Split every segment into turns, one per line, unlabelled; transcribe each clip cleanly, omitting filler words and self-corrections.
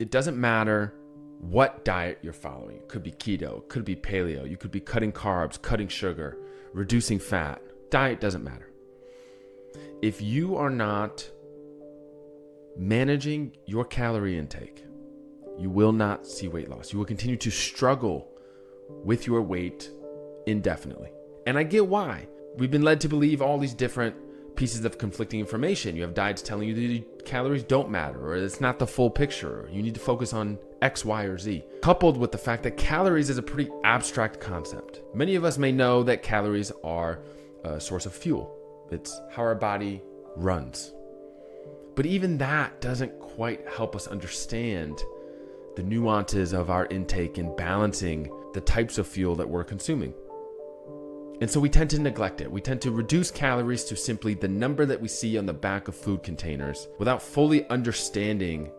it doesn't matter what diet you're following. It could be keto, it could be paleo, you could be cutting carbs, cutting sugar, reducing fat. Diet doesn't matter. If you are not managing your calorie intake, you will not see weight loss. You will continue to struggle with your weight indefinitely. And I get why. We've been led to believe all these different pieces of conflicting information. You have diets telling you that calories don't matter, or it's not the full picture, or you need to focus on X, Y, or Z, coupled with the fact that calories is a pretty abstract concept. Many of us may know that calories are a source of fuel. It's how our body runs. But even that doesn't quite help us understand the nuances of our intake and balancing the types of fuel that we're consuming. And so we tend to neglect it. We tend to reduce calories to simply the number that we see on the back of food containers without fully understanding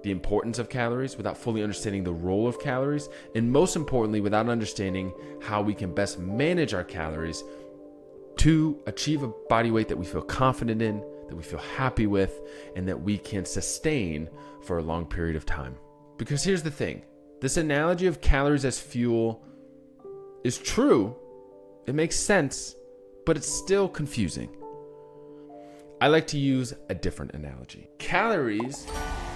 the importance of calories, without fully understanding the role of calories, and most importantly, without understanding how we can best manage our calories to achieve a body weight that we feel confident in, that we feel happy with, and that we can sustain for a long period of time. Because here's the thing, this analogy of calories as fuel is true. It makes sense, but it's still confusing. I like to use a different analogy. Calories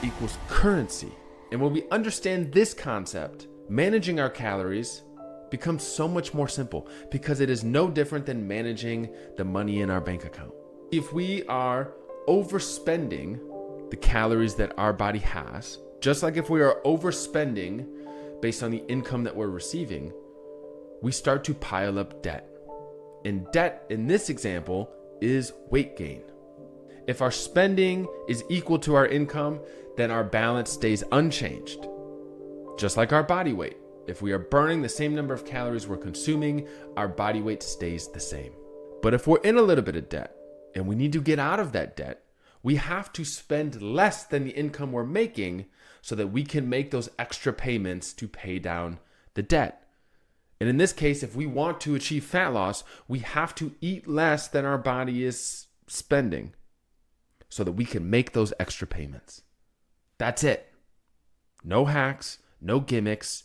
equals currency. And when we understand this concept, managing our calories becomes so much more simple because it is no different than managing the money in our bank account. If we are overspending the calories that our body has, just like if we are overspending based on the income that we're receiving, we start to pile up debt. And debt in this example is weight gain. If our spending is equal to our income, then our balance stays unchanged. Just like our body weight. If we are burning the same number of calories we're consuming, our body weight stays the same. But if we're in a little bit of debt and we need to get out of that debt, we have to spend less than the income we're making so that we can make those extra payments to pay down the debt. And in this case, if we want to achieve fat loss, we have to eat less than our body is spending so that we can make those extra payments. That's it. No hacks, no gimmicks,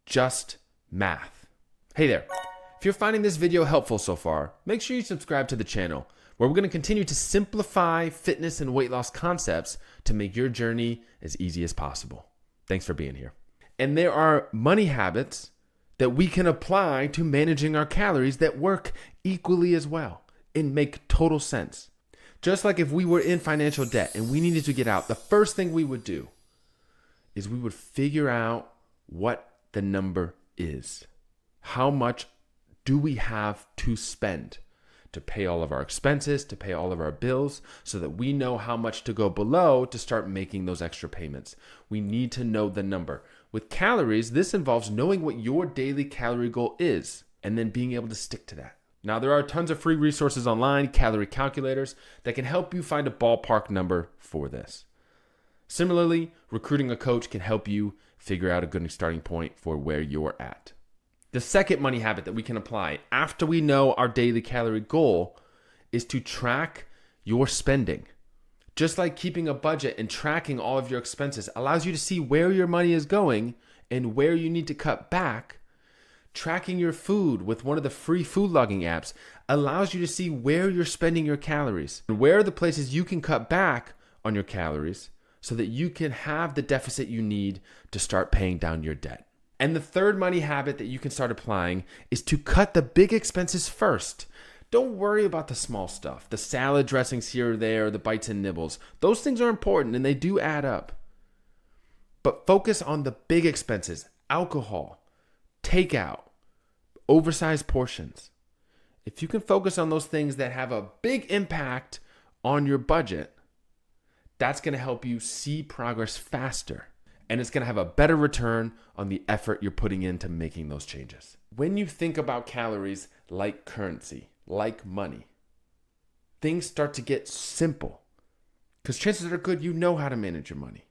just math. Hey there. If you're finding this video helpful so far, make sure you subscribe to the channel, where we're going to continue to simplify fitness and weight loss concepts to make your journey as easy as possible. Thanks for being here. And there are money habits that we can apply to managing our calories that work equally as well and make total sense. Just like if we were in financial debt and we needed to get out, the first thing we would do is we would figure out what the number is. How much do we have to spend to pay all of our expenses, to pay all of our bills, so that we know how much to go below to start making those extra payments? We need to know the number. With calories, this involves knowing what your daily calorie goal is and then being able to stick to that. Now, there are tons of free resources online, calorie calculators, that can help you find a ballpark number for this. Similarly, recruiting a coach can help you figure out a good starting point for where you're at. The second money habit that we can apply after we know our daily calorie goal is to track your spending. Just like keeping a budget and tracking all of your expenses allows you to see where your money is going and where you need to cut back, tracking your food with one of the free food logging apps allows you to see where you're spending your calories and where are the places you can cut back on your calories so that you can have the deficit you need to start paying down your debt. And the third money habit that you can start applying is to cut the big expenses first. Don't worry about the small stuff, the salad dressings here or there, the bites and nibbles. Those things are important and they do add up. But focus on the big expenses: alcohol, takeout, oversized portions. If you can focus on those things that have a big impact on your budget, that's going to help you see progress faster. And it's going to have a better return on the effort you're putting into making those changes. When you think about calories like currency, like money, things start to get simple. Because chances are good you know how to manage your money.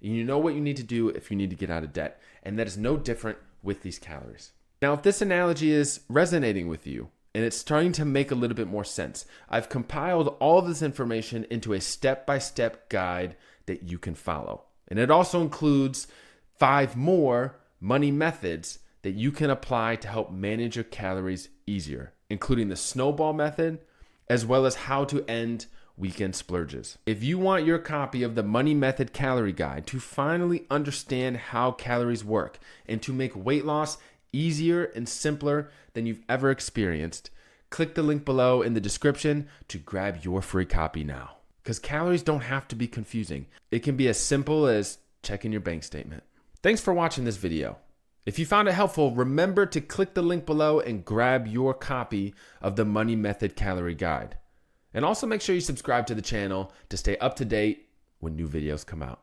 And you know what you need to do if you need to get out of debt. And that is no different with these calories. Now, if this analogy is resonating with you and it's starting to make a little bit more sense, I've compiled all of this information into a step-by-step guide that you can follow. And it also includes 5 more money methods that you can apply to help manage your calories easier, including the snowball method, as well as how to end weekend splurges. If you want your copy of the Money Method Calorie Guide to finally understand how calories work and to make weight loss easier and simpler than you've ever experienced, click the link below in the description to grab your free copy now. Because calories don't have to be confusing. It can be as simple as checking your bank statement. Thanks for watching this video. If you found it helpful, remember to click the link below and grab your copy of the Money Method Calorie Guide. And also make sure you subscribe to the channel to stay up to date when new videos come out.